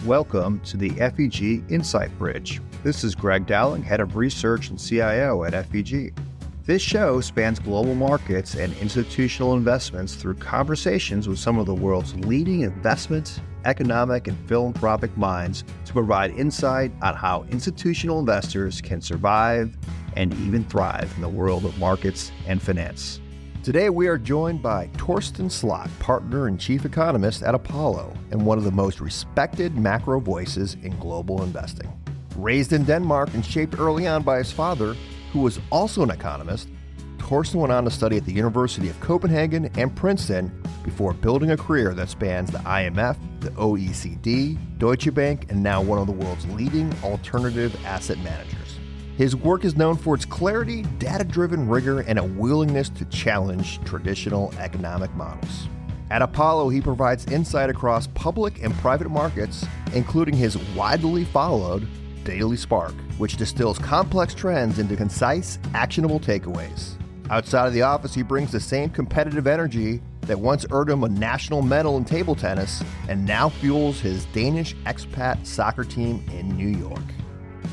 Welcome to the FEG Insight Bridge. This is Greg Dowling, Head of Research and CIO at FEG. This show spans global markets and institutional investments through conversations with some of the world's leading investment, economic, and philanthropic minds to provide insight on how institutional investors can survive and even thrive in the world of markets and finance. Today, we are joined by Torsten Slot, partner and chief economist at Apollo, and one of the most respected macro voices in global investing. Raised in Denmark and shaped early on by his father, who was also an economist, Torsten went on to study at the University of Copenhagen and Princeton before building a career that spans the IMF, the OECD, Deutsche Bank, and now one of the world's leading alternative asset managers. His work is known for its clarity, data-driven rigor, and a willingness to challenge traditional economic models. At Apollo, he provides insight across public and private markets, including his widely followed Daily Spark, which distills complex trends into concise, actionable takeaways. Outside of the office, he brings the same competitive energy that once earned him a national medal in table tennis and now fuels his Danish expat soccer team in New York.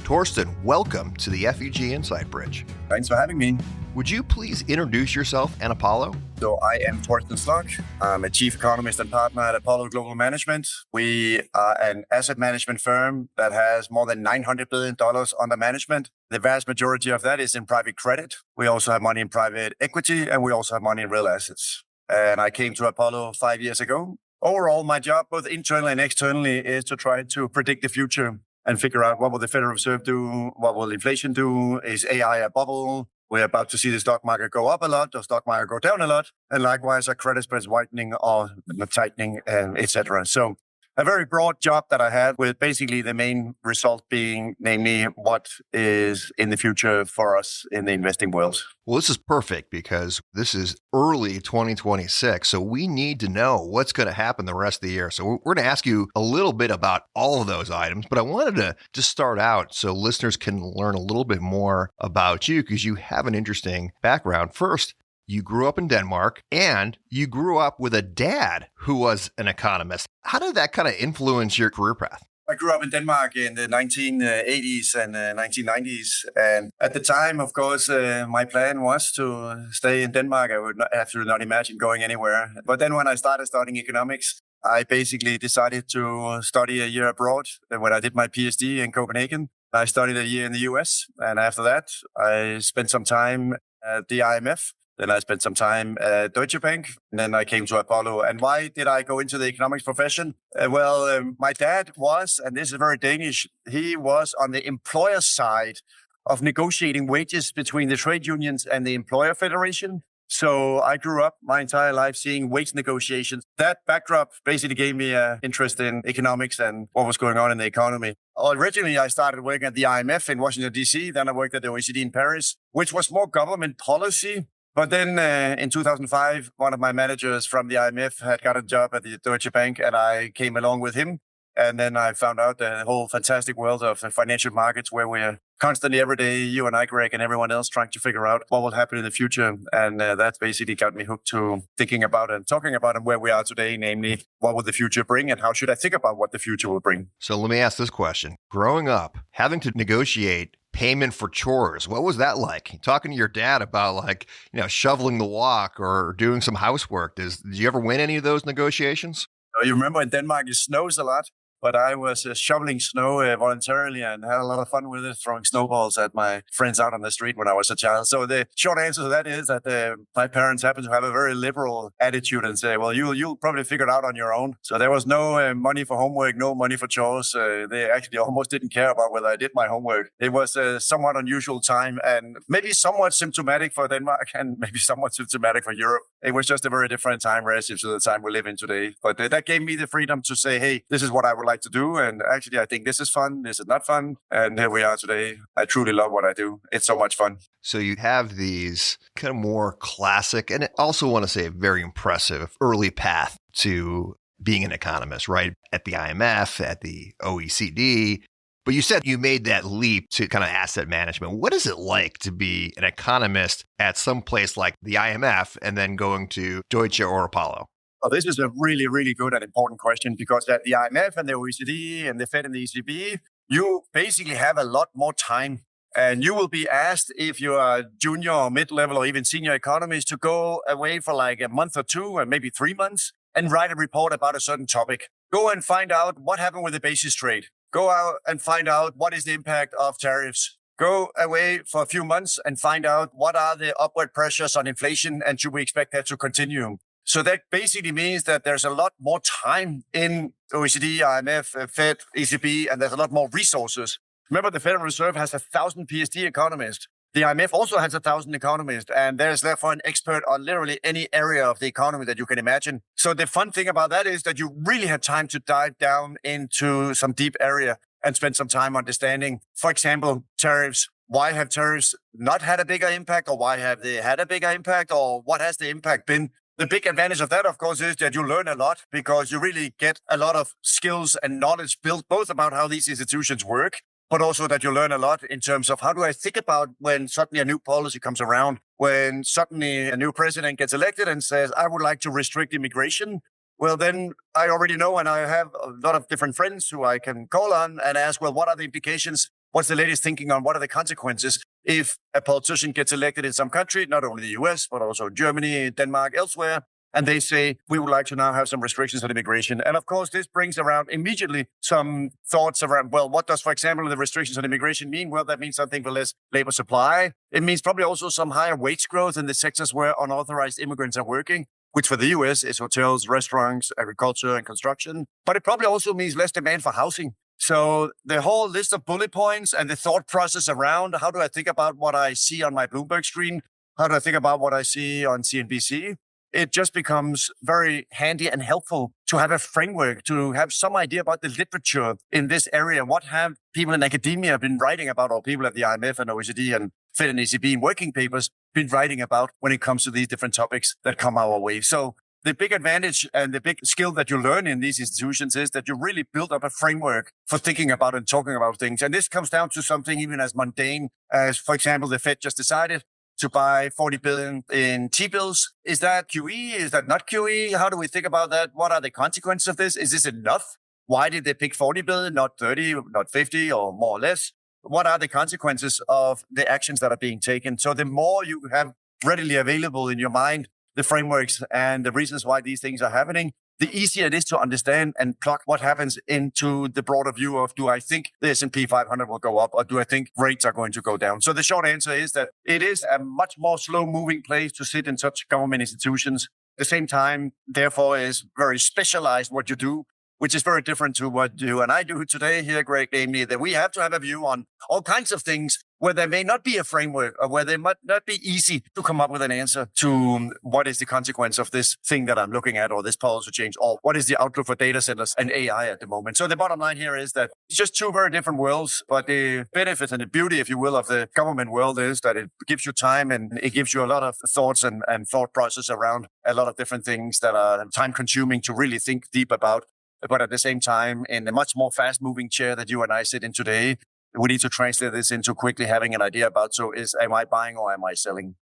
Torsten, welcome to the FEG Insight Bridge. Thanks for having me. Would you please introduce yourself and Apollo? So I am Torsten Slot. I'm a chief economist and partner at Apollo Global Management. We are an asset management firm that has more than $900 billion under management. The vast majority of that is in private credit. We also have money in private equity, and we also have money in real assets. And I came to Apollo 5 years ago. Overall, my job, both internally and externally, is to try to predict the future and figure out what will the Federal Reserve do, what will inflation do, is AI a bubble? We're about to see the stock market go up a lot, the stock market go down a lot, and likewise, are credit spreads widening or tightening, etc. So a very broad job that I had, with basically the main result being, namely, what is in the future for us in the investing world. Well, this is perfect because this is early 2026, so we need to know what's going to happen the rest of the year. So we're going to ask you a little bit about all of those items, but I wanted to just start out so listeners can learn a little bit more about you because you have an interesting background. First, you grew up in Denmark, and you grew up with a dad who was an economist. How did that kind of influence your career path? I grew up in Denmark in the 1980s and 1990s. And at the time, of course, my plan was to stay in Denmark. I would absolutely not imagine going anywhere. But then when I started studying economics, I basically decided to study a year abroad. When I did my PhD in Copenhagen, I studied a year in the US. And after that, I spent some time at the IMF. Then I spent some time at Deutsche Bank, and then I came to Apollo. And why did I go into the economics profession? My dad was, and this is very Danish, he was on the employer side of negotiating wages between the trade unions and the employer federation. So I grew up my entire life seeing wage negotiations. That backdrop basically gave me an interest in economics and what was going on in the economy. Originally, I started working at the IMF in Washington, D.C. Then I worked at the OECD in Paris, which was more government policy. But then in 2005, one of my managers from the IMF had got a job at the Deutsche Bank, and I came along with him. And then I found out the whole fantastic world of financial markets, where we're constantly every day, you and I, Greg, and everyone else, trying to figure out what will happen in the future. And that basically got me hooked to thinking about and talking about where we are today, namely, what will the future bring and how should I think about what the future will bring? So let me ask this question. Growing up, having to negotiate payment for chores, what was that like? Talking to your dad about shoveling the walk or doing some housework. Did you ever win any of those negotiations? You remember in Denmark, it snows a lot. But I was shoveling snow voluntarily and had a lot of fun with it, throwing snowballs at my friends out on the street when I was a child. So the short answer to that is that my parents happen to have a very liberal attitude and say, well, you'll probably figure it out on your own. So there was no money for homework, no money for chores. They actually almost didn't care about whether I did my homework. It was a somewhat unusual time and maybe somewhat symptomatic for Denmark and maybe somewhat symptomatic for Europe. It was just a very different time relative to the time we live in today. But that gave me the freedom to say, hey, this is what I would like to do. And actually, I think this is fun. This is not fun. And here we are today. I truly love what I do. It's so much fun. So you have these kind of more classic, and I also want to say a very impressive early path to being an economist, right? At the IMF, at the OECD. But you said you made that leap to kind of asset management. What is it like to be an economist at some place like the IMF and then going to Deutsche or Apollo? Oh, this is a really, really good and important question because at the IMF and the OECD and the Fed and the ECB, you basically have a lot more time. And you will be asked if you're a junior or mid-level or even senior economist to go away for like a month or two and maybe 3 months and write a report about a certain topic. Go and find out what happened with the basis trade. Go out and find out what is the impact of tariffs. Go away for a few months and find out what are the upward pressures on inflation and should we expect that to continue. So that basically means that there's a lot more time in OECD, IMF, Fed, ECB, and there's a lot more resources. Remember, the Federal Reserve has 1,000 PhD economists. The IMF also has 1,000 economists, and there's therefore an expert on literally any area of the economy that you can imagine. So the fun thing about that is that you really have time to dive down into some deep area and spend some time understanding, for example, tariffs. Why have tariffs not had a bigger impact, or why have they had a bigger impact, or what has the impact been? The big advantage of that, of course, is that you learn a lot because you really get a lot of skills and knowledge built both about how these institutions work, but also that you learn a lot in terms of how do I think about when suddenly a new policy comes around, when suddenly a new president gets elected and says, I would like to restrict immigration. Well, then I already know, and I have a lot of different friends who I can call on and ask, well, what are the implications? What's the latest thinking on what are the consequences if a politician gets elected in some country, not only the US, but also Germany, Denmark, elsewhere, and they say, we would like to now have some restrictions on immigration. And of course, this brings around immediately some thoughts around, well, what does, for example, the restrictions on immigration mean? Well, that means something for less labor supply. It means probably also some higher wage growth in the sectors where unauthorized immigrants are working, which for the US is hotels, restaurants, agriculture, and construction. But it probably also means less demand for housing. So the whole list of bullet points and the thought process around how do I think about what I see on my Bloomberg screen? How do I think about what I see on CNBC? It just becomes very handy and helpful to have a framework, to have some idea about the literature in this area. What have people in academia been writing about, or people at the IMF and OECD and Fed and ECB in working papers been writing about when it comes to these different topics that come our way? So the big advantage and the big skill that you learn in these institutions is that you really build up a framework for thinking about and talking about things. And this comes down to something even as mundane as, for example, the Fed just decided to buy 40 billion in T-bills. Is that QE? Is that not QE? How do we think about that? What are the consequences of this? Is this enough? Why did they pick 40 billion, not 30, not 50, or more or less? What are the consequences of the actions that are being taken? So the more you have readily available in your mind, the frameworks and the reasons why these things are happening, the easier it is to understand and plug what happens into the broader view of, do I think the S&P 500 will go up, or do I think rates are going to go down? So the short answer is that it is a much more slow-moving place to sit in such government institutions. At the same time, therefore, is very specialized what you do, which is very different to what you and I do today here, Greg, namely that we have to have a view on all kinds of things where there may not be a framework, or where they might not be easy to come up with an answer to what is the consequence of this thing that I'm looking at, or this policy change, or what is the outlook for data centers and AI at the moment. So the bottom line here is that it's just two very different worlds, but the benefit and the beauty, if you will, of the government world is that it gives you time and it gives you a lot of thoughts and thought process around a lot of different things that are time consuming to really think deep about. But at the same time, in a much more fast-moving chair that you and I sit in today, we need to translate this into quickly having an idea about, am I buying or am I selling?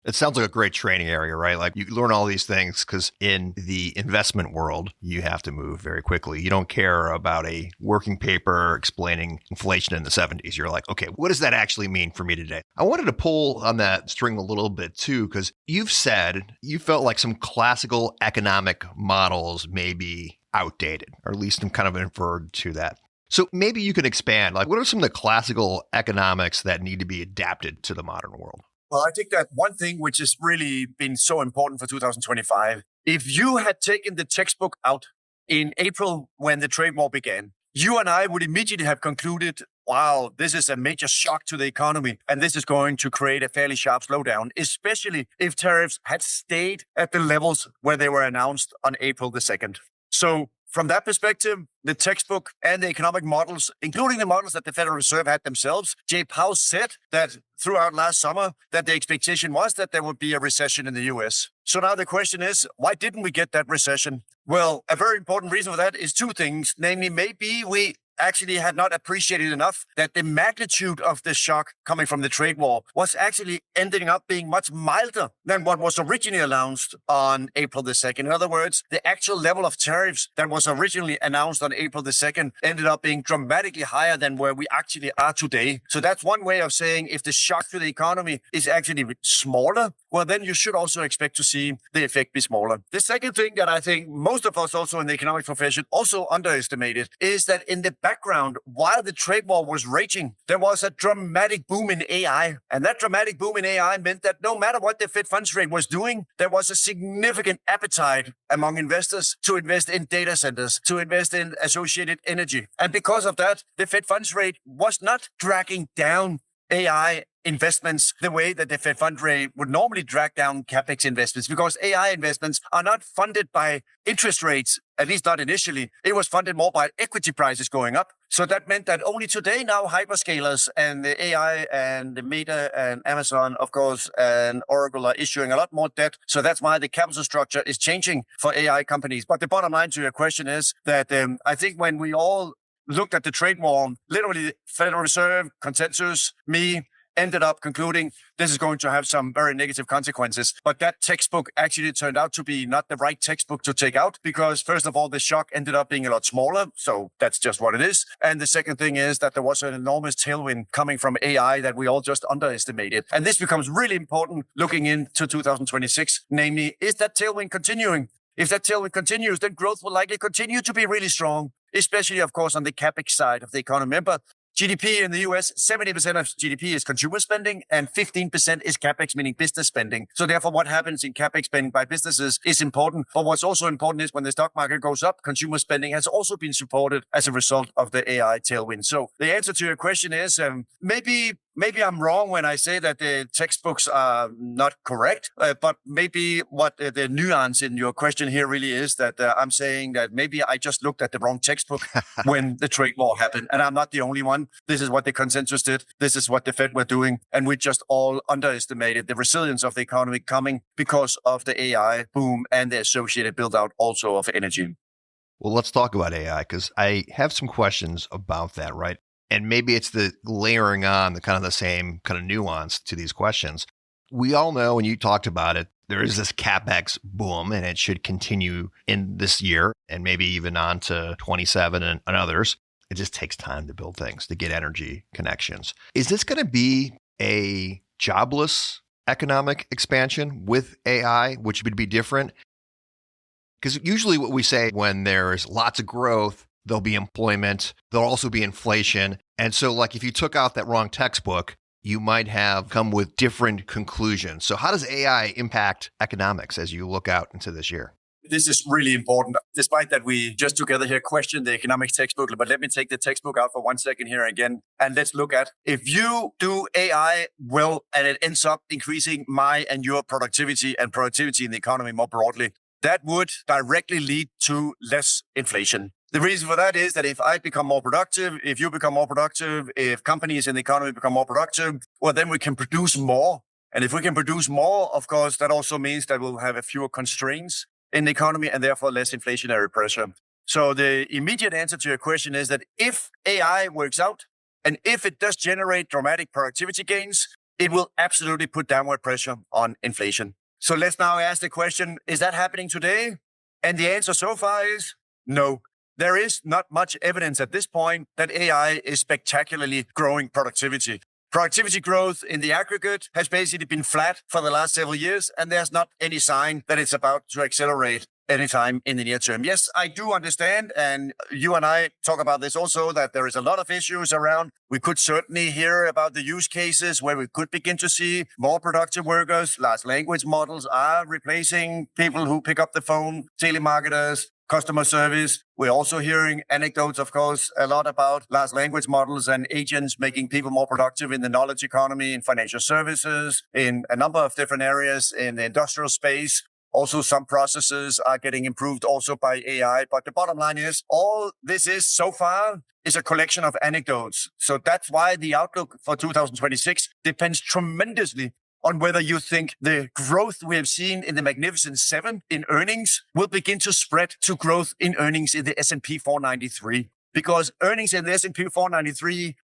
It sounds like a great training area, right? Like you learn all these things because in the investment world, you have to move very quickly. You don't care about a working paper explaining inflation in the 70s. You're like, okay, what does that actually mean for me today? I wanted to pull on that string a little bit too, because you've said you felt like some classical economic models may be outdated, or at least I'm kind of inferred to that. So maybe you can expand, like what are some of the classical economics that need to be adapted to the modern world? Well, I think that one thing which has really been so important for 2025, if you had taken the textbook out in April when the trade war began, you and I would immediately have concluded, wow, this is a major shock to the economy, and this is going to create a fairly sharp slowdown, especially if tariffs had stayed at the levels where they were announced on April the 2nd. So from that perspective, the textbook and the economic models, including the models that the Federal Reserve had themselves, Jay Powell said that throughout last summer that the expectation was that there would be a recession in the US. So now the question is, why didn't we get that recession? Well, a very important reason for that is two things. Namely, maybe we actually had not appreciated enough that the magnitude of the shock coming from the trade war was actually ending up being much milder than what was originally announced on April the 2nd. In other words, the actual level of tariffs that was originally announced on April the 2nd ended up being dramatically higher than where we actually are today. So that's one way of saying if the shock to the economy is actually smaller, well, then you should also expect to see the effect be smaller. The second thing that I think most of us also in the economic profession also underestimated is that in the background, while the trade war was raging, there was a dramatic boom in AI. And that dramatic boom in AI meant that no matter what the Fed funds rate was doing, there was a significant appetite among investors to invest in data centers, to invest in associated energy. And because of that, the Fed funds rate was not dragging down AI investments the way that the Fed fund rate would normally drag down capex investments, because AI investments are not funded by interest rates, at least not initially. It was funded more by equity prices going up. So that meant that only today now hyperscalers and the AI and the Meta and Amazon, of course, and Oracle are issuing a lot more debt. So that's why the capital structure is changing for AI companies. But the bottom line to your question is that I think when we all looked at the trade war, literally Federal Reserve, consensus, me, ended up concluding this is going to have some very negative consequences. But that textbook actually turned out to be not the right textbook to take out because, first of all, the shock ended up being a lot smaller. So that's just what it is. And the second thing is that there was an enormous tailwind coming from AI that we all just underestimated. And this becomes really important looking into 2026. Namely, is that tailwind continuing? If that tailwind continues, then growth will likely continue to be really strong, especially, of course, on the capex side of the economy. Remember, GDP in the US, 70% of GDP is consumer spending and 15% is capex, meaning business spending. So therefore, what happens in capex spending by businesses is important. But what's also important is when the stock market goes up, consumer spending has also been supported as a result of the AI tailwind. So the answer to your question is maybe I'm wrong when I say that the textbooks are not correct, but maybe what the nuance in your question here really is that I'm saying that maybe I just looked at the wrong textbook when the trade war happened. And I'm not the only one. This is what the consensus did. This is what the Fed were doing. And we just all underestimated the resilience of the economy coming because of the AI boom and the associated build out also of energy. Well, let's talk about AI because I have some questions about that, right? And maybe it's the layering on the kind of the same kind of nuance to these questions. We all know, and you talked about it, there is this CapEx boom and it should continue in this year and maybe even on to 27 and others. It just takes time to build things, to get energy connections. Is this going to be a jobless economic expansion with AI, which would be different? Because usually what we say when there's lots of growth, there'll be employment, there'll also be inflation. And so like if you took out that wrong textbook, you might have come with different conclusions. So how does AI impact economics as you look out into this year? This is really important. Despite that we just together here questioned the economics textbook, but let me take the textbook out for 1 second here again. And let's look at if you do AI well and it ends up increasing my and your productivity and productivity in the economy more broadly, that would directly lead to less inflation. The reason for that is that if I become more productive, if you become more productive, if companies in the economy become more productive, well, then we can produce more. And if we can produce more, of course, that also means that we'll have fewer constraints in the economy and therefore less inflationary pressure. So the immediate answer to your question is that if AI works out and if it does generate dramatic productivity gains, it will absolutely put downward pressure on inflation. So let's now ask the question, is that happening today? And the answer so far is no. There is not much evidence at this point that AI is spectacularly growing productivity. Productivity growth in the aggregate has basically been flat for the last several years, and there's not any sign that it's about to accelerate anytime in the near term. Yes, I do understand, and you and I talk about this also, that there is a lot of issues around. We could certainly hear about the use cases where we could begin to see more productive workers. Large language models are replacing people who pick up the phone, telemarketers, customer service. We're also hearing anecdotes, of course, a lot about large language models and agents making people more productive in the knowledge economy, in financial services, in a number of different areas in the industrial space. Also, some processes are getting improved also by AI. But the bottom line is all this is so far is a collection of anecdotes. So that's why the outlook for 2026 depends tremendously on whether you think the growth we have seen in the Magnificent Seven in earnings will begin to spread to growth in earnings in the S&P 493. because earnings in the S&P 493,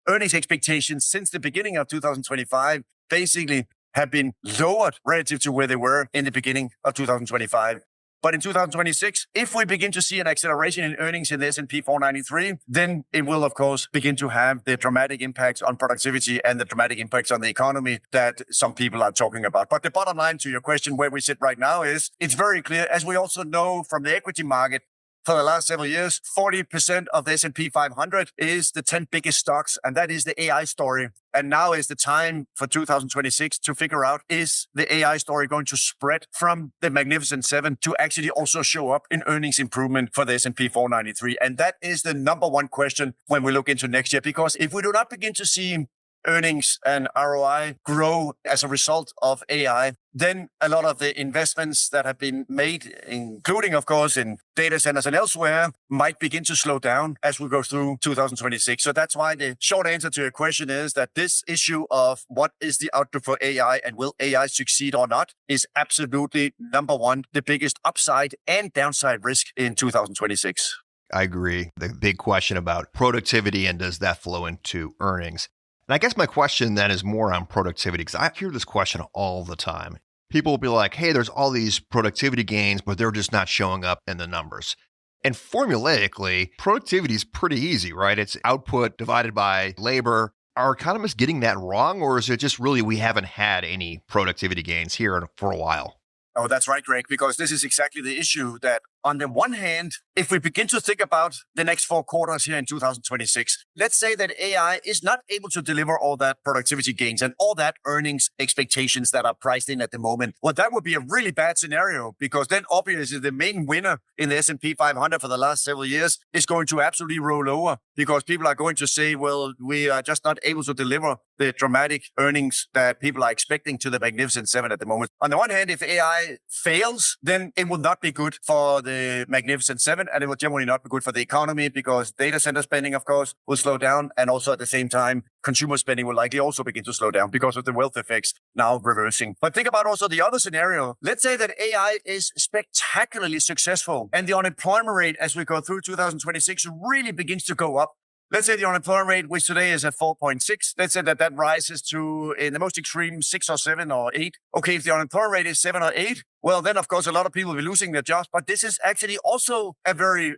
earnings expectations since the beginning of 2025 basically have been lowered relative to where they were in the beginning of 2025. But in 2026, if we begin to see an acceleration in earnings in the S&P 493, then it will, of course, begin to have the dramatic impacts on productivity and the dramatic impacts on the economy that some people are talking about. But the bottom line to your question, where we sit right now, is it's very clear, as we also know from the equity market, for the last several years, 40% of the S&P 500 is the 10 biggest stocks, and that is the AI story. And now is the time for 2026 to figure out, is the AI story going to spread from the Magnificent Seven to actually also show up in earnings improvement for the S&P 493? And that is the number one question when we look into next year, because if we do not begin to see earnings and ROI grow as a result of AI, then a lot of the investments that have been made, including, of course, in data centers and elsewhere, might begin to slow down as we go through 2026. So that's why the short answer to your question is that this issue of what is the outlook for AI and will AI succeed or not is absolutely, number one, the biggest upside and downside risk in 2026. I agree. The big question about productivity and does that flow into earnings? And I guess my question then is more on productivity, because I hear this question all the time. People will be like, hey, there's all these productivity gains, but they're just not showing up in the numbers. And formulaically, productivity is pretty easy, right? It's output divided by labor. Are economists getting that wrong, or is it just really we haven't had any productivity gains here for a while? Oh, that's right, Greg, because this is exactly the issue that on the one hand, if we begin to think about the next 4 quarters here in 2026, let's say that AI is not able to deliver all that productivity gains and all that earnings expectations that are priced in at the moment. Well, that would be a really bad scenario, because then obviously the main winner in the S&P 500 for the last several years is going to absolutely roll over, because people are going to say, well, we are just not able to deliver the dramatic earnings that people are expecting to the Magnificent Seven at the moment. On the one hand, if AI fails, then it will not be good for the Magnificent Seven, and it will generally not be good for the economy, because data center spending, of course, will slow down. And also at the same time, consumer spending will likely also begin to slow down because of the wealth effects now reversing. But think about also the other scenario. Let's say that AI is spectacularly successful and the unemployment rate as we go through 2026 really begins to go up. Let's say the unemployment rate, which today is at 4.6, let's say that rises to, in the most extreme, 6 or 7 or 8. Okay, if the unemployment rate is 7 or 8, well, then, of course, a lot of people will be losing their jobs. But this is actually also a very,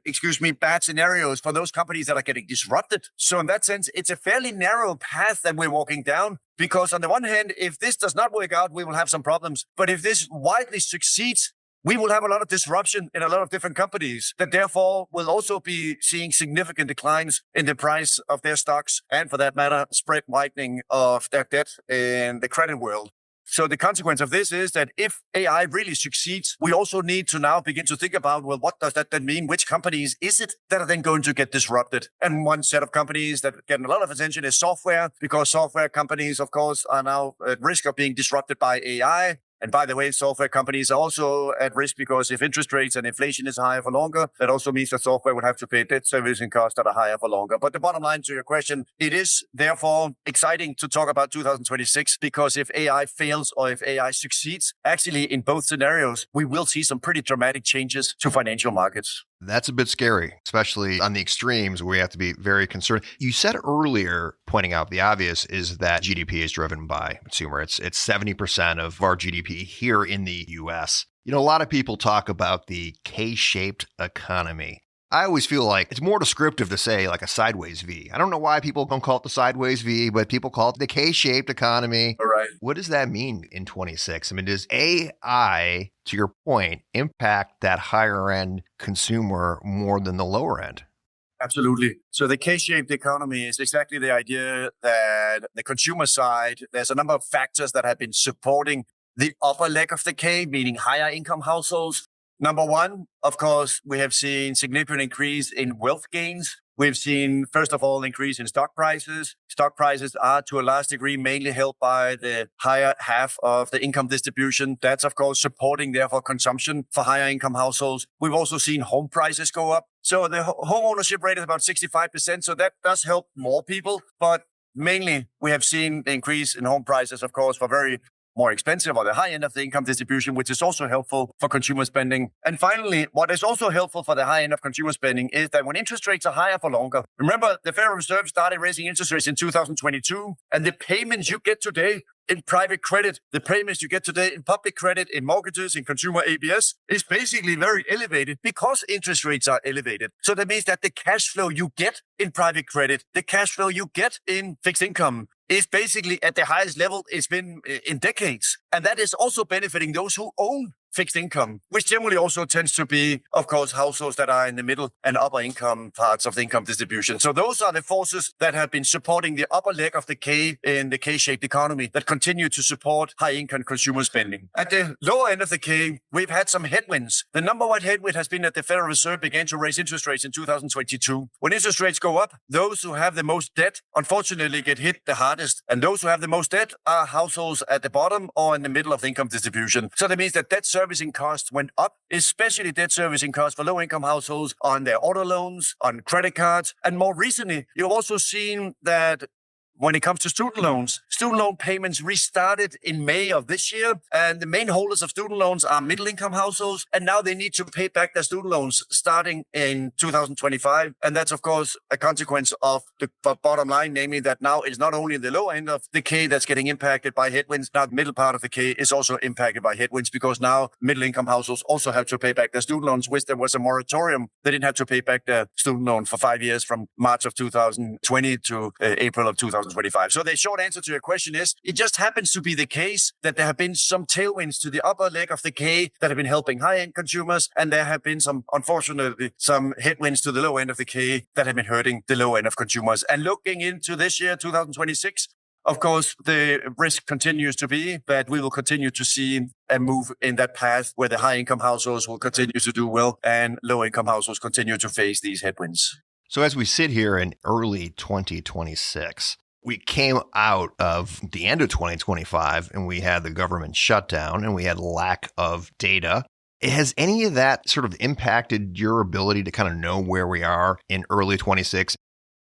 bad scenarios for those companies that are getting disrupted. So in that sense, it's a fairly narrow path that we're walking down. Because on the one hand, if this does not work out, we will have some problems. But if this widely succeeds, we will have a lot of disruption in a lot of different companies that therefore will also be seeing significant declines in the price of their stocks and, for that matter, spread widening of their debt in the credit world. So the consequence of this is that if AI really succeeds, we also need to now begin to think about, well, what does that then mean? Which companies is it that are then going to get disrupted? And one set of companies that get a lot of attention is software, because software companies, of course, are now at risk of being disrupted by AI. And by the way, software companies are also at risk, because if interest rates and inflation is higher for longer, that also means that software would have to pay debt servicing costs that are higher for longer. But the bottom line to your question, it is therefore exciting to talk about 2026, because if AI fails or if AI succeeds, actually in both scenarios, we will see some pretty dramatic changes to financial markets. That's a bit scary, especially on the extremes where we have to be very concerned. You said earlier, pointing out the obvious, is that GDP is driven by consumer. It's 70% of our GDP here in the US. You know, a lot of people talk about the K-shaped economy. I always feel like it's more descriptive to say like a sideways V. I don't know why people don't call it the sideways V, but people call it the K-shaped economy. All right. What does that mean in 26? I mean, does AI, to your point, impact that higher end consumer more than the lower end? Absolutely. So the K-shaped economy is exactly the idea that the consumer side, there's a number of factors that have been supporting the upper leg of the K, meaning higher income households. Number one, of course, we have seen significant increase in wealth gains. We've seen, first of all, increase in stock prices. Stock prices are, to a large degree, mainly helped by the higher half of the income distribution. That's, of course, supporting, therefore, consumption for higher income households. We've also seen home prices go up. So the home ownership rate is about 65%. So that does help more people. But mainly, we have seen the increase in home prices, of course, for very more expensive, or the high end of the income distribution, which is also helpful for consumer spending. And finally, what is also helpful for the high end of consumer spending is that when interest rates are higher for longer, remember the Federal Reserve started raising interest rates in 2022, and the payments you get today in private credit, the payments you get today in public credit, in mortgages, in consumer ABS is basically very elevated because interest rates are elevated. So that means that the cash flow you get in private credit, the cash flow you get in fixed income is basically at the highest level it's been in decades. And that is also benefiting those who own fixed income, which generally also tends to be, of course, households that are in the middle and upper income parts of the income distribution. So those are the forces that have been supporting the upper leg of the K in the K-shaped economy that continue to support high-income consumer spending. At the lower end of the K, we've had some headwinds. The number one headwind has been that the Federal Reserve began to raise interest rates in 2022. When interest rates go up, those who have the most debt, unfortunately, get hit the hardest. And those who have the most debt are households at the bottom or in the middle of the income distribution. So that means that debt servicing costs went up, especially debt servicing costs for low-income households on their auto loans, on credit cards. And more recently, you've also seen that when it comes to student loan payments restarted in May of this year. And the main holders of student loans are middle-income households. And now they need to pay back their student loans starting in 2025. And that's, of course, a consequence of the bottom line, namely that now it's not only the low end of the K that's getting impacted by headwinds. Now the middle part of the K is also impacted by headwinds because now middle-income households also have to pay back their student loans, which there was a moratorium. They didn't have to pay back their student loan for 5 years from March of 2020 to April of 2025. So the short answer to your question is, it just happens to be the case that there have been some tailwinds to the upper leg of the K that have been helping high-end consumers, and there have been unfortunately, some headwinds to the low end of the K that have been hurting the low end of consumers. And looking into this year, 2026, of course, the risk continues to be that we will continue to see a move in that path where the high-income households will continue to do well and low-income households continue to face these headwinds. So as we sit here in early 2026, we came out of the end of 2025 and we had the government shutdown and we had lack of data. Has any of that sort of impacted your ability to kind of know where we are in early 26?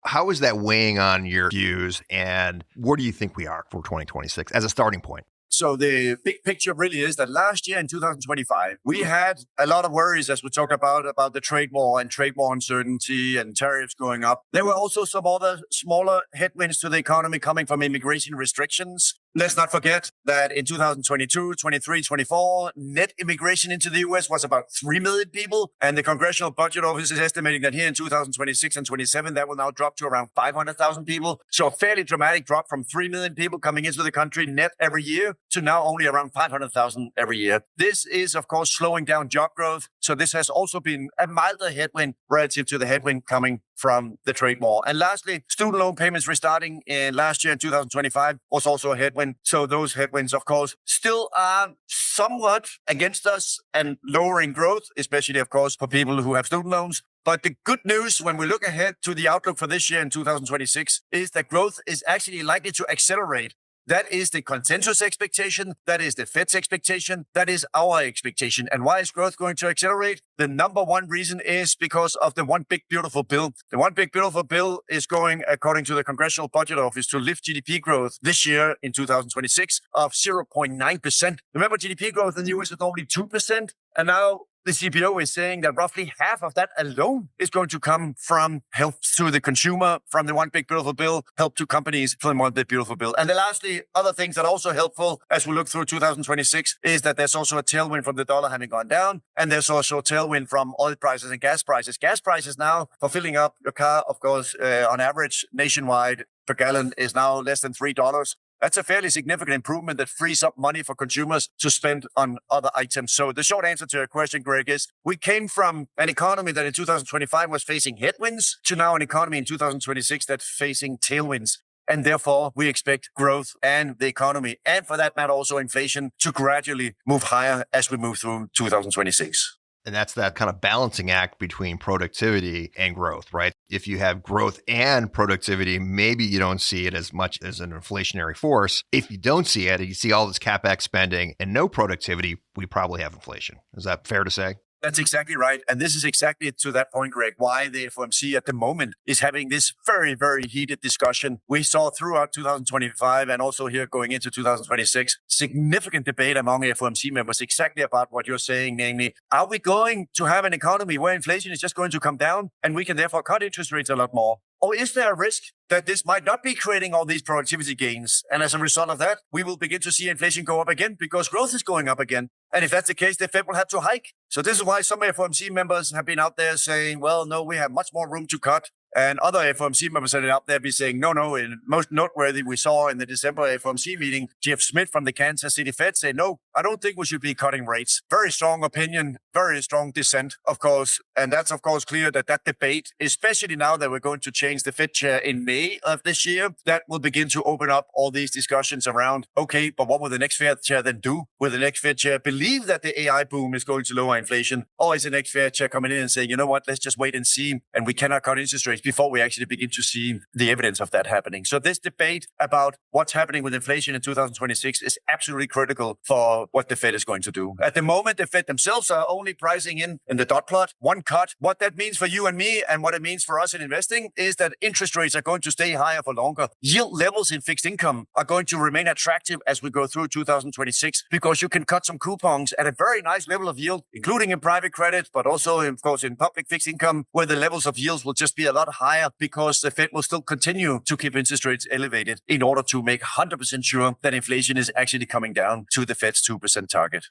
How is that weighing on your views, and where do you think we are for 2026 as a starting point? So the big picture really is that last year in 2025, we had a lot of worries, as we talked about the trade war and trade war uncertainty and tariffs going up. There were also some other smaller headwinds to the economy coming from immigration restrictions. Let's not forget that in 2022, 23, 24, net immigration into the U.S. was about 3 million people. And the Congressional Budget Office is estimating that here in 2026 and 27, that will now drop to around 500,000 people. So a fairly dramatic drop from 3 million people coming into the country net every year to now only around 500,000 every year. This is, of course, slowing down job growth. So this has also been a milder headwind relative to the headwind coming from the trade war. And lastly, student loan payments restarting in last year in 2025 was also a headwind. So those headwinds, of course, still are somewhat against us and lowering growth, especially, of course, for people who have student loans. But the good news when we look ahead to the outlook for this year in 2026 is that growth is actually likely to accelerate. That is the consensus expectation. That is the Fed's expectation. That is our expectation. And why is growth going to accelerate? The number one reason is because of the One Big Beautiful Bill. The One Big Beautiful Bill is going, according to the Congressional Budget Office, to lift GDP growth this year in 2026 of 0.9%. Remember, GDP growth in the US was only 2%. And now the CBO is saying that roughly half of that alone is going to come from help to the consumer from the One Big Beautiful Bill, help to companies from the One Big Beautiful Bill. And then lastly, other things that are also helpful as we look through 2026 is that there's also a tailwind from the dollar having gone down. And there's also a tailwind from oil prices and gas prices. Gas prices now for filling up your car, of course, on average nationwide per gallon is now less than $3. That's a fairly significant improvement that frees up money for consumers to spend on other items. So the short answer to your question, Greg, is we came from an economy that in 2025 was facing headwinds to now an economy in 2026 that's facing tailwinds. And therefore, we expect growth and the economy, and for that matter, also inflation, to gradually move higher as we move through 2026. And that's that kind of balancing act between productivity and growth, right? If you have growth and productivity, maybe you don't see it as much as an inflationary force. If you don't see it, and you see all this CapEx spending and no productivity, we probably have inflation. Is that fair to say? That's exactly right. And this is exactly to that point, Greg, why the FOMC at the moment is having this very, very heated discussion. We saw throughout 2025 and also here going into 2026, significant debate among FOMC members exactly about what you're saying, namely, are we going to have an economy where inflation is just going to come down and we can therefore cut interest rates a lot more? Or is there a risk that this might not be creating all these productivity gains? And as a result of that, we will begin to see inflation go up again because growth is going up again. And if that's the case, the Fed will have to hike. So this is why some FOMC members have been out there saying, well, no, we have much more room to cut. And other FOMC members have been out there be saying, no. And most noteworthy, we saw in the December FOMC meeting, Jeff Smith from the Kansas City Fed say, no, I don't think we should be cutting rates. Very strong opinion, very strong dissent, of course. And that's, of course, clear that debate, especially now that we're going to change the Fed chair in May of this year, that will begin to open up all these discussions around, okay, but what will the next Fed chair then do? Will the next Fed chair believe that the AI boom is going to lower inflation? Or is the next Fed chair coming in and saying, you know what, let's just wait and see, and we cannot cut interest rates before we actually begin to see the evidence of that happening. So this debate about what's happening with inflation in 2026 is absolutely critical for what the Fed is going to do. At the moment, the Fed themselves are only pricing in the dot plot, one cut. What that means for you and me and what it means for us in investing is that interest rates are going to stay higher for longer. Yield levels in fixed income are going to remain attractive as we go through 2026 because you can cut some coupons at a very nice level of yield, including in private credit, but also, of course, in public fixed income, where the levels of yields will just be a lot higher because the Fed will still continue to keep interest rates elevated in order to make 100% sure that inflation is actually coming down to the Fed's 2% target.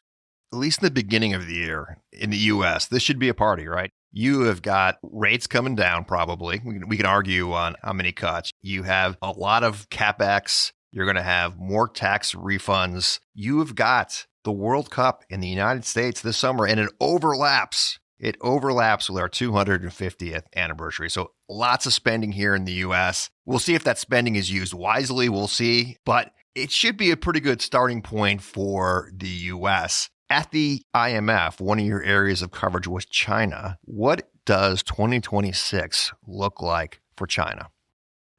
At least in the beginning of the year in the U.S., this should be a party, right? You have got rates coming down probably. We can argue on how many cuts. You have a lot of CapEx. You're going to have more tax refunds. You have got the World Cup in the United States this summer, and it overlaps. It overlaps with our 250th anniversary. So lots of spending here in the U.S. We'll see if that spending is used wisely. We'll see. But it should be a pretty good starting point for the U.S. At the IMF, one of your areas of coverage was China. What does 2026 look like for China?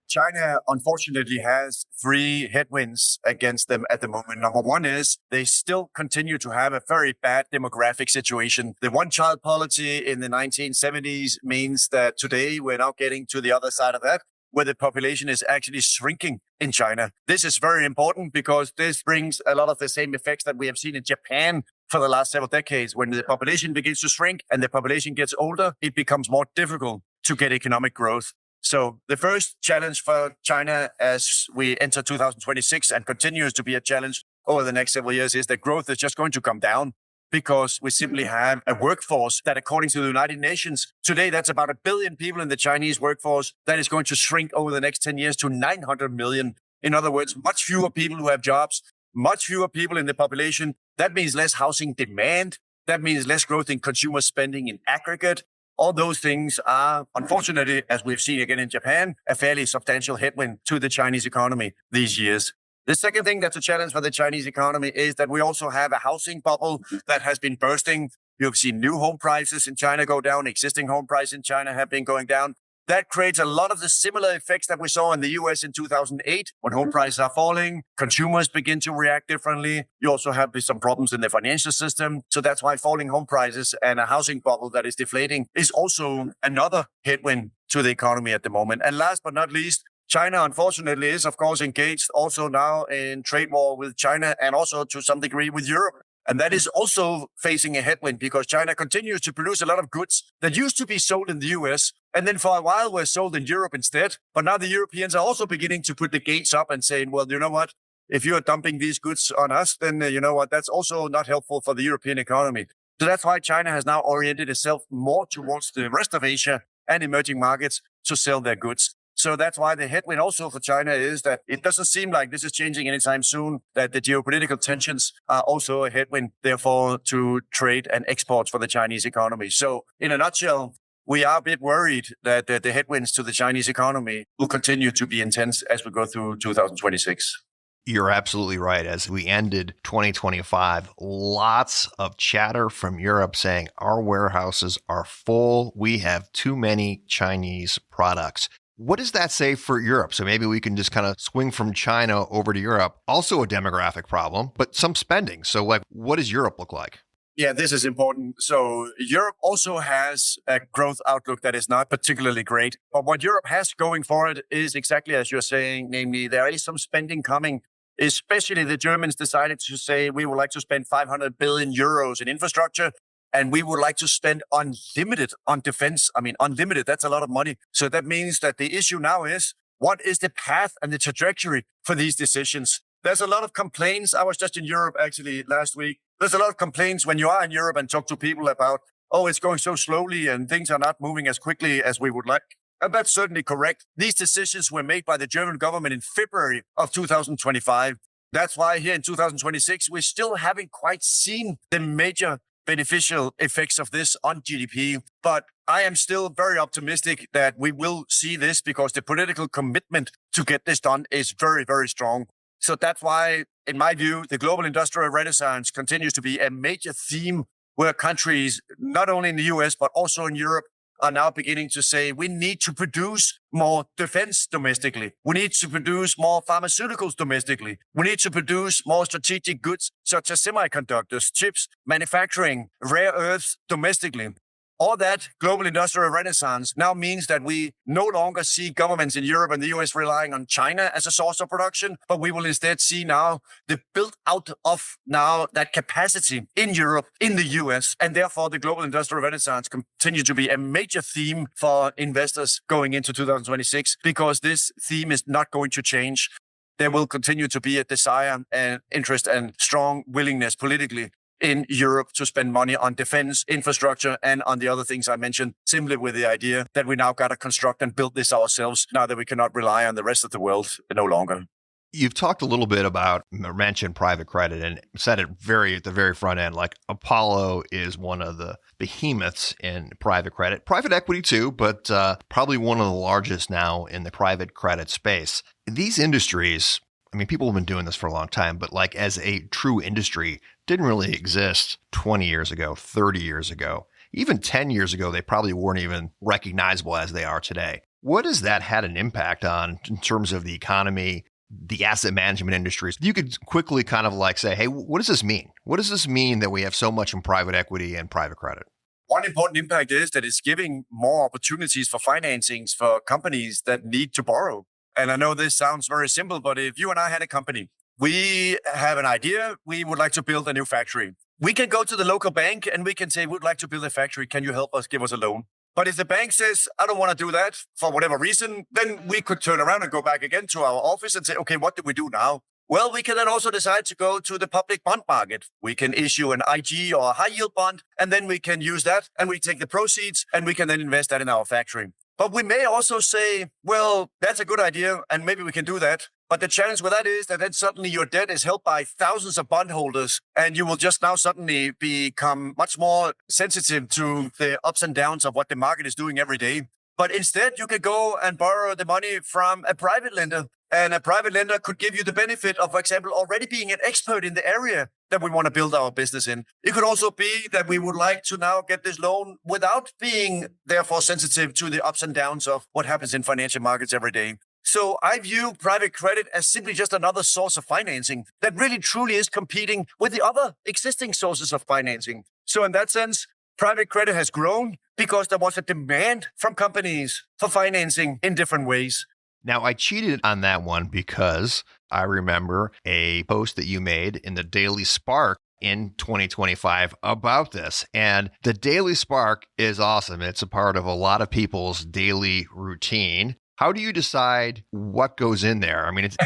China, unfortunately, has three headwinds against them at the moment. Number one is they still continue to have a very bad demographic situation. The one-child policy in the 1970s means that today we're now getting to the other side of that, where the population is actually shrinking in China. This is very important because this brings a lot of the same effects that we have seen in Japan for the last several decades. When the population begins to shrink and the population gets older, it becomes more difficult to get economic growth. So the first challenge for China as we enter 2026 and continues to be a challenge over the next several years is that growth is just going to come down because we simply have a workforce that, according to the United Nations, today that's about 1 billion people in the Chinese workforce that is going to shrink over the next 10 years to 900 million. In other words, much fewer people who have jobs, much fewer people in the population. That means less housing demand. That means less growth in consumer spending in aggregate. All those things are, unfortunately, as we've seen again in Japan, a fairly substantial headwind to the Chinese economy these years. The second thing that's a challenge for the Chinese economy is that we also have a housing bubble that has been bursting. You've seen new home prices in China go down. Existing home prices in China have been going down. That creates a lot of the similar effects that we saw in the US in 2008 when home prices are falling. Consumers begin to react differently. You also have some problems in the financial system. So that's why falling home prices and a housing bubble that is deflating is also another headwind to the economy at the moment. And last but not least, China, unfortunately, is, of course, engaged also now in trade war with China and also to some degree with Europe. And that is also facing a headwind because China continues to produce a lot of goods that used to be sold in the US and then for a while were sold in Europe instead. But now the Europeans are also beginning to put the gates up and saying, well, you know what? If you are dumping these goods on us, then you know what? That's also not helpful for the European economy. So that's why China has now oriented itself more towards the rest of Asia and emerging markets to sell their goods. So that's why the headwind also for China is that it doesn't seem like this is changing anytime soon, that the geopolitical tensions are also a headwind, therefore, to trade and exports for the Chinese economy. So in a nutshell, we are a bit worried that the headwinds to the Chinese economy will continue to be intense as we go through 2026. You're absolutely right. As we ended 2025, lots of chatter from Europe saying our warehouses are full. We have too many Chinese products. What does that say for Europe? So maybe we can just kind of swing from China over to Europe. Also a demographic problem, but some spending. So like, what does Europe look like? Yeah, this is important. So Europe also has a growth outlook that is not particularly great. But what Europe has going for it is exactly as you're saying, namely there is some spending coming. Especially the Germans decided to say we would like to spend 500 billion euros in infrastructure and we would like to spend unlimited on defense. I mean, unlimited, that's a lot of money. So that means that the issue now is what is the path and the trajectory for these decisions? There's a lot of complaints. I was just in Europe actually last week. There's a lot of complaints when you are in Europe and talk to people about, oh, it's going so slowly and things are not moving as quickly as we would like. And that's certainly correct. These decisions were made by the German government in February of 2025. That's why here in 2026, we still haven't quite seen the major beneficial effects of this on GDP. But I am still very optimistic that we will see this because the political commitment to get this done is very, very strong. So that's why, in my view, the global industrial renaissance continues to be a major theme where countries, not only in the US, but also in Europe, are now beginning to say we need to produce more defense domestically. We need to produce more pharmaceuticals domestically. We need to produce more strategic goods such as semiconductors, chips, manufacturing, rare earths domestically. All that global industrial renaissance now means that we no longer see governments in Europe and the US relying on China as a source of production, but we will instead see now the build out of now that capacity in Europe, in the US, and therefore the global industrial renaissance continues to be a major theme for investors going into 2026 because this theme is not going to change. There will continue to be a desire and interest and strong willingness politically in Europe to spend money on defense, infrastructure, and on the other things I mentioned, simply with the idea that we now got to construct and build this ourselves now that we cannot rely on the rest of the world no longer. You've talked a little bit about, mentioned private credit and said it at the very front end, like Apollo is one of the behemoths in private credit, private equity too, but probably one of the largest now in the private credit space. These industries, I mean, people have been doing this for a long time, but like as a true industry, didn't really exist 20 years ago, 30 years ago. Even 10 years ago, they probably weren't even recognizable as they are today. What has that had an impact on in terms of the economy, the asset management industries? You could quickly kind of like say, hey, what does this mean? What does this mean that we have so much in private equity and private credit? One important impact is that it's giving more opportunities for financings for companies that need to borrow. And I know this sounds very simple, but if you and I had a company, we have an idea, we would like to build a new factory. We can go to the local bank and we can say, we'd like to build a factory. Can you help us? Give us a loan. But if the bank says, I don't want to do that for whatever reason, then we could turn around and go back again to our office and say, okay, what do we do now? Well, we can then also decide to go to the public bond market. We can issue an IG or a high yield bond, and then we can use that and we take the proceeds and we can then invest that in our factory. But we may also say, well, that's a good idea and maybe we can do that. But the challenge with that is that then suddenly your debt is held by thousands of bondholders and you will just now suddenly become much more sensitive to the ups and downs of what the market is doing every day. But instead, you could go and borrow the money from a private lender. And a private lender could give you the benefit of, for example, already being an expert in the area that we want to build our business in. It could also be that we would like to now get this loan without being, therefore, sensitive to the ups and downs of what happens in financial markets every day. So I view private credit as simply just another source of financing that really truly is competing with the other existing sources of financing. So in that sense, private credit has grown because there was a demand from companies for financing in different ways. Now, I cheated on that one because I remember a post that you made in the Daily Spark in 2025 about this. And the Daily Spark is awesome. It's a part of a lot of people's daily routine. How do you decide what goes in there? I mean, it's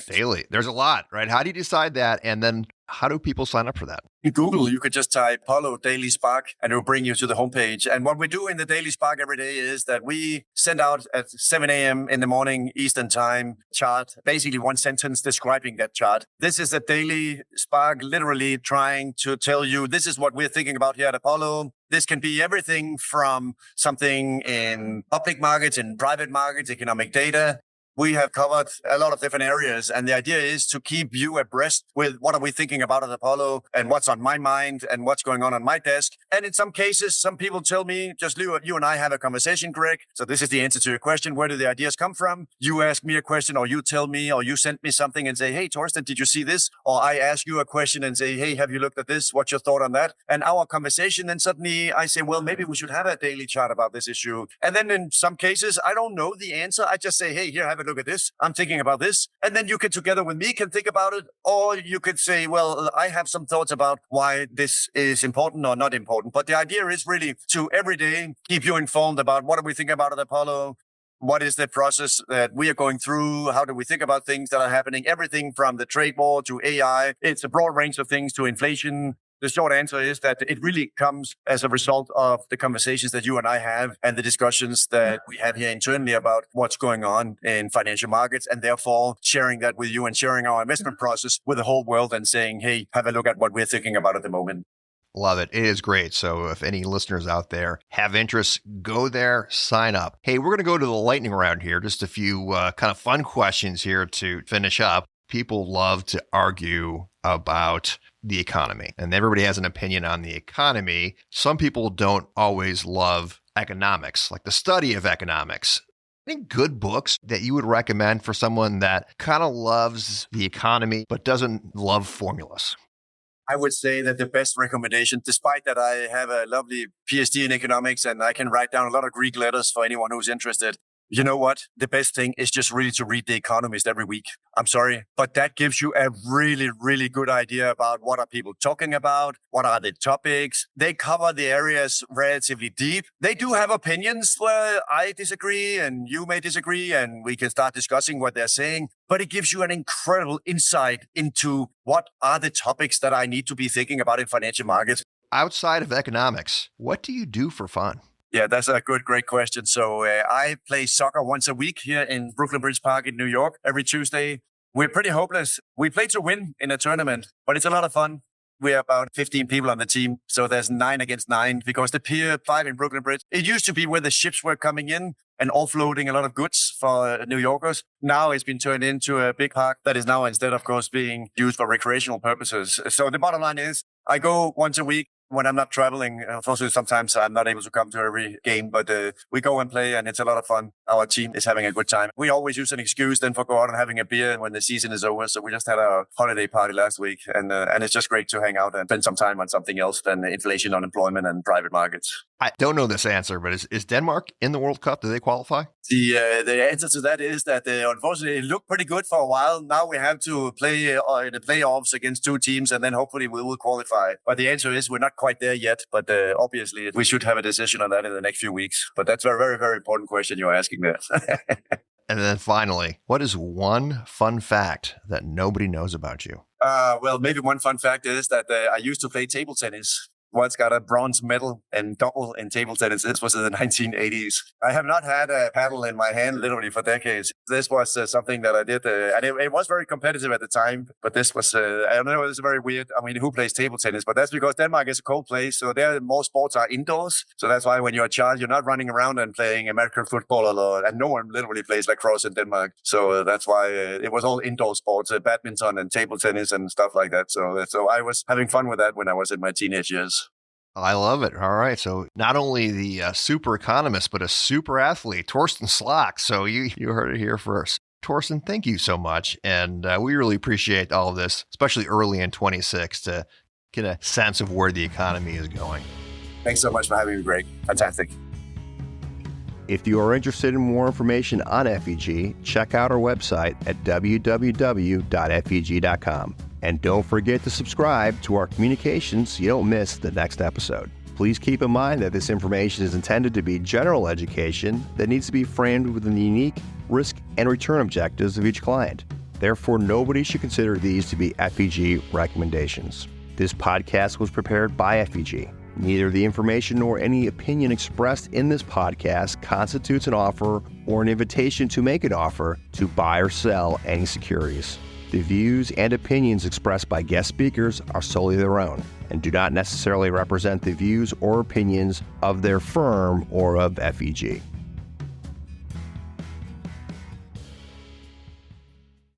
daily. There's a lot, right? How do you decide that? And then how do people sign up for that? In Google, you could just type Apollo Daily Spark and it will bring you to the homepage. And what we do in the Daily Spark every day is that we send out at 7 a.m. in the morning Eastern time chart, basically one sentence describing that chart. This is a Daily Spark literally trying to tell you this is what we're thinking about here at Apollo. This can be everything from something in public markets, in private markets, economic data. We have covered a lot of different areas, and the idea is to keep you abreast with what are we thinking about at Apollo and what's on my mind and what's going on my desk. And in some cases, some people tell me, just you and I have a conversation, Greg. So this is the answer to your question. Where do the ideas come from? You ask me a question, or you tell me, or you send me something and say, hey, Torsten, did you see this? Or I ask you a question and say, hey, have you looked at this? What's your thought on that? And our conversation, then suddenly I say, well, maybe we should have a daily chat about this issue. And then in some cases, I don't know the answer. I just say, hey, here, have a look at this. I'm thinking about this. And then you can together with me can think about it. Or you could say, well, I have some thoughts about why this is important or not important. But the idea is really to every day keep you informed about what are we thinking about at Apollo? What is the process that we are going through? How do we think about things that are happening? Everything from the trade war to AI. It's a broad range of things to inflation. The short answer is that it really comes as a result of the conversations that you and I have and the discussions that we have here internally about what's going on in financial markets, and therefore sharing that with you and sharing our investment process with the whole world and saying, hey, have a look at what we're thinking about at the moment. Love it. It is great. So if any listeners out there have interest, go there, sign up. Hey, we're going to go to the lightning round here. Just a few kind of fun questions here to finish up. People love to argue about the economy, and everybody has an opinion on the economy. Some people don't always love economics, like the study of economics. Any good books that you would recommend for someone that kind of loves the economy but doesn't love formulas? I would say that the best recommendation, despite that I have a lovely PhD in economics and I can write down a lot of Greek letters for anyone who's interested, you know what? The best thing is just really to read The Economist every week. I'm sorry, but that gives you a really, really good idea about what are people talking about, what are the topics. They cover the areas relatively deep. They do have opinions where I disagree and you may disagree, and we can start discussing what they're saying. But it gives you an incredible insight into what are the topics that I need to be thinking about in financial markets. Outside of economics, what do you do for fun? Yeah, that's a great question. So I play soccer once a week here in Brooklyn Bridge Park in New York every Tuesday. We're pretty hopeless. We play to win in a tournament, but it's a lot of fun. We're about 15 people on the team. So there's 9 against 9 because the Pier 5 in Brooklyn Bridge, it used to be where the ships were coming in and offloading a lot of goods for New Yorkers. Now it's been turned into a big park that is now instead, of course, being used for recreational purposes. So the bottom line is I go once a week. When I'm not traveling, unfortunately, sometimes I'm not able to come to every game, but we go and play and it's a lot of fun. Our team is having a good time. We always use an excuse then for go out and having a beer when the season is over. So we just had a holiday party last week and it's just great to hang out and spend some time on something else than inflation, unemployment and private markets. I don't know this answer, but is Denmark in the World Cup? Do they qualify? The answer to that is that unfortunately it looked pretty good for a while. Now we have to play in the playoffs against 2 teams and then hopefully we will qualify. But the answer is we're not quite there yet. But obviously we should have a decision on that in the next few weeks. But that's a very, very important question you're asking there. And then finally, what is one fun fact that nobody knows about you? Well, maybe one fun fact is that I used to play table tennis. Once got a bronze medal and double in table tennis. This was in the 1980s. I have not had a paddle in my hand literally for decades. This was something that I did, and it was very competitive at the time. But this was, I don't know, it's very weird. I mean, who plays table tennis? But that's because Denmark is a cold place, so there more sports are indoors. So that's why when you're a child, you're not running around and playing American football, and no one literally plays lacrosse in Denmark. So that's why it was all indoor sports, badminton and table tennis and stuff like that. So I was having fun with that when I was in my teenage years. I love it. All right. So not only the super economist, but a super athlete, Torsten Slok. So you heard it here first. Torsten, thank you so much. And we really appreciate all of this, especially early in 26 to get a sense of where the economy is going. Thanks so much for having me, Greg. Fantastic. If you are interested in more information on FEG, check out our website at www.feg.com. And don't forget to subscribe to our communications so you don't miss the next episode. Please keep in mind that this information is intended to be general education that needs to be framed within the unique risk and return objectives of each client. Therefore, nobody should consider these to be FEG recommendations. This podcast was prepared by FEG. Neither the information nor any opinion expressed in this podcast constitutes an offer or an invitation to make an offer to buy or sell any securities. The views and opinions expressed by guest speakers are solely their own and do not necessarily represent the views or opinions of their firm or of FEG.